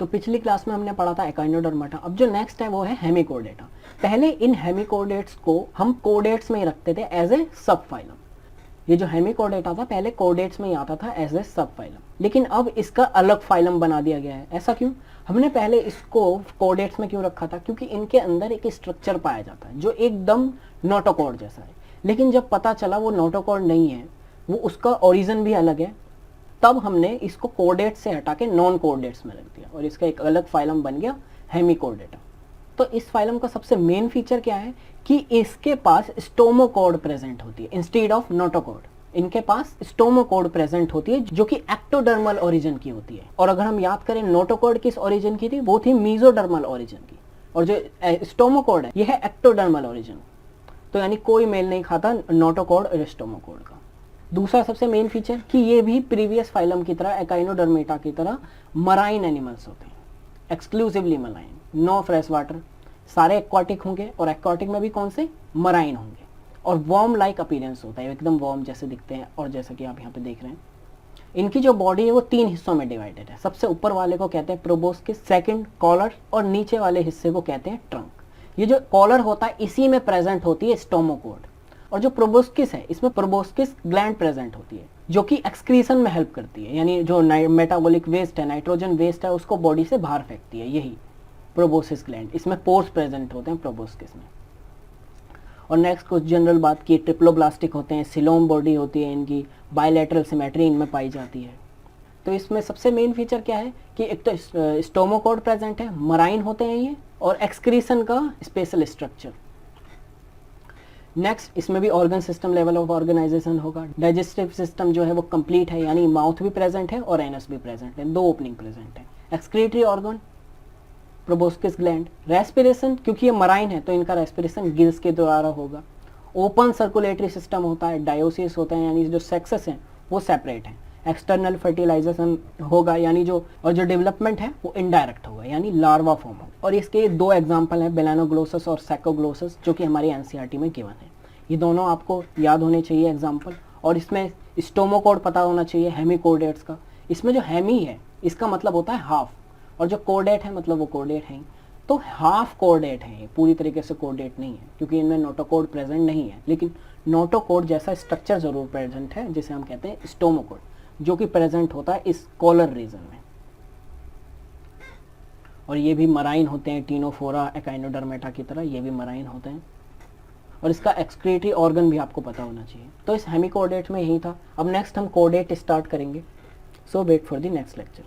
तो पिछली क्लास में हमने पढ़ा था एकाइनोडर्माटा। अब जो नेक्स्ट है वो है हेमिकोर्डेटा। पहले इन हेमिकोर्डेट्स को हम कोर्डेट्स में ही रखते थे एज ए सब फाइलम। ये जो हेमिकोर्डेटा था पहले कोर्डेट्स में ही आता था एज ए सब फाइलम, लेकिन अब इसका अलग फाइलम बना दिया गया है। ऐसा क्यों? हमने पहले इसको कोर्डेट्स में क्यों रखा था? क्योंकि इनके अंदर एक स्ट्रक्चर पाया जाता है जो एकदम नोटोकॉर्ड जैसा है, लेकिन जब पता चला वो नोटोकॉर्ड नहीं है, वो उसका ओरिजिन भी अलग है, तब हमने इसको कोर्डेट्स से हटा के नॉन कोर्डेट्स में रख दिया और इसका एक अलग फाइलम बन गया हेमिकोर्डेटा। तो इस फाइलम का सबसे मेन फीचर क्या है कि इसके पास स्टोमोकॉर्ड प्रेजेंट होती है इंस्टेड ऑफ नोटोकॉर्ड। इनके पास स्टोमोकॉर्ड प्रेजेंट होती है जो कि एक्टोडर्मल ओरिजिन की होती है। और अगर हम याद करें नोटोकॉर्ड किस ओरिजिन की थी, वो थी मीजोडर्मल ओरिजिन की, और जो स्टोमोकॉर्ड है यह है एक्टोडर्मल ओरिजिन। तो यानी कोई मेल नहीं खाता नोटोकॉर्ड और स्टोमोकॉर्ड का। दूसरा सबसे मेन फीचर कि ये भी प्रीवियस फाइलम की तरह एकाइनोडर्मेटा की तरह मराइन एनिमल्स होते हैं, exclusively marine, no fresh water. सारे एक्वाटिक होंगे और एक्वाटिक में भी कौन से? मराइन होंगे। और वॉर्म लाइक अपीयरेंस होता है, एकदम वॉर्म जैसे दिखते हैं। और जैसा कि आप यहाँ पे देख रहे हैं, इनकी जो बॉडी है वो 3 हिस्सों में डिवाइडेड है। सबसे ऊपर वाले को कहते हैं प्रोबोस्किस, सेकंड कॉलर, और नीचे वाले हिस्से को कहते हैं ट्रंक। ये जो कॉलर होता है इसी में प्रेजेंट होती है स्टोमोकॉर्ड, और जो प्रोबोस्किस है इसमें प्रोबोस्किस ग्लैंड प्रेजेंट होती है जो कि एक्सक्रीशन में हेल्प करती है, यानी जो मेटाबॉलिक वेस्ट है, नाइट्रोजन वेस्ट है, उसको बॉडी से बाहर फेंकती है, यही प्रोबोसिस ग्लैंड। इसमें पोर्स प्रेजेंट होते हैं प्रोबोस्किस में। और नेक्स्ट कुछ जनरल बात की, ट्रिप्लोब्लास्टिक होते हैं, सिलोम बॉडी होती है इनकी, बायलैटरल सिमेट्री इनमें पाई जाती है। तो इसमें सबसे मेन फीचर क्या है कि एक तो स्टोमोकॉर्ड प्रेजेंट है, मराइन होते हैं ये, और एक्सक्रीशन का स्पेशल स्ट्रक्चर। नेक्स्ट इसमें भी organ system level of organisation होगा। डाइजेस्टिव सिस्टम जो है वो कंप्लीट है, यानी माउथ भी प्रेजेंट है और एनस भी प्रेजेंट है, 2 ओपनिंग प्रेजेंट है। Excretory organ proboscis gland. Respiration, क्योंकि ये मराइन है तो इनका रेस्पिरेशन गिल्स के द्वारा होगा। ओपन सर्कुलेटरी सिस्टम होता है, डायोसिस होता है, यानी जो सेक्सेस हैं वो सेपरेट हैं। एक्सटर्नल फर्टिलाइजेशन होगा, यानी जो डेवलपमेंट है वो इनडायरेक्ट होगा, यानी लार्वा फॉर्म होगा। और इसके 2 एग्जांपल हैं, बेलानोग्लोसस और सैकोग्लोसस, जो कि हमारी एनसीईआरटी में गिवन है। ये दोनों आपको याद होने चाहिए एग्जाम्पल। और इसमें स्टोमोकॉर्ड पता होना चाहिए हेमिकोर्डेट्स का। इसमें जो हेमी है इसका मतलब होता है हाफ, और जो कोर्डेट है मतलब वो कोर्डेट है, तो हाफ कोर्डेट है, पूरी तरीके से कोर्डेट नहीं है क्योंकि इनमें नोटोकॉर्ड प्रेजेंट नहीं है, लेकिन नोटोकॉर्ड जैसा स्ट्रक्चर जरूर प्रेजेंट है जिसे हम कहते हैं स्टोमोकॉर्ड, जो कि प्रेजेंट होता है इस कॉलर रीजन में। और ये भी मराइन होते हैं, टीनोफोरा एकाइनोडर्मेटा की तरह ये भी मराइन होते हैं। और इसका एक्सक्रीटरी ऑर्गन भी आपको पता होना चाहिए। तो इस हेमिकोर्डेट में यही था। अब नेक्स्ट हम कोर्डेट स्टार्ट करेंगे, so wait for the next lecture.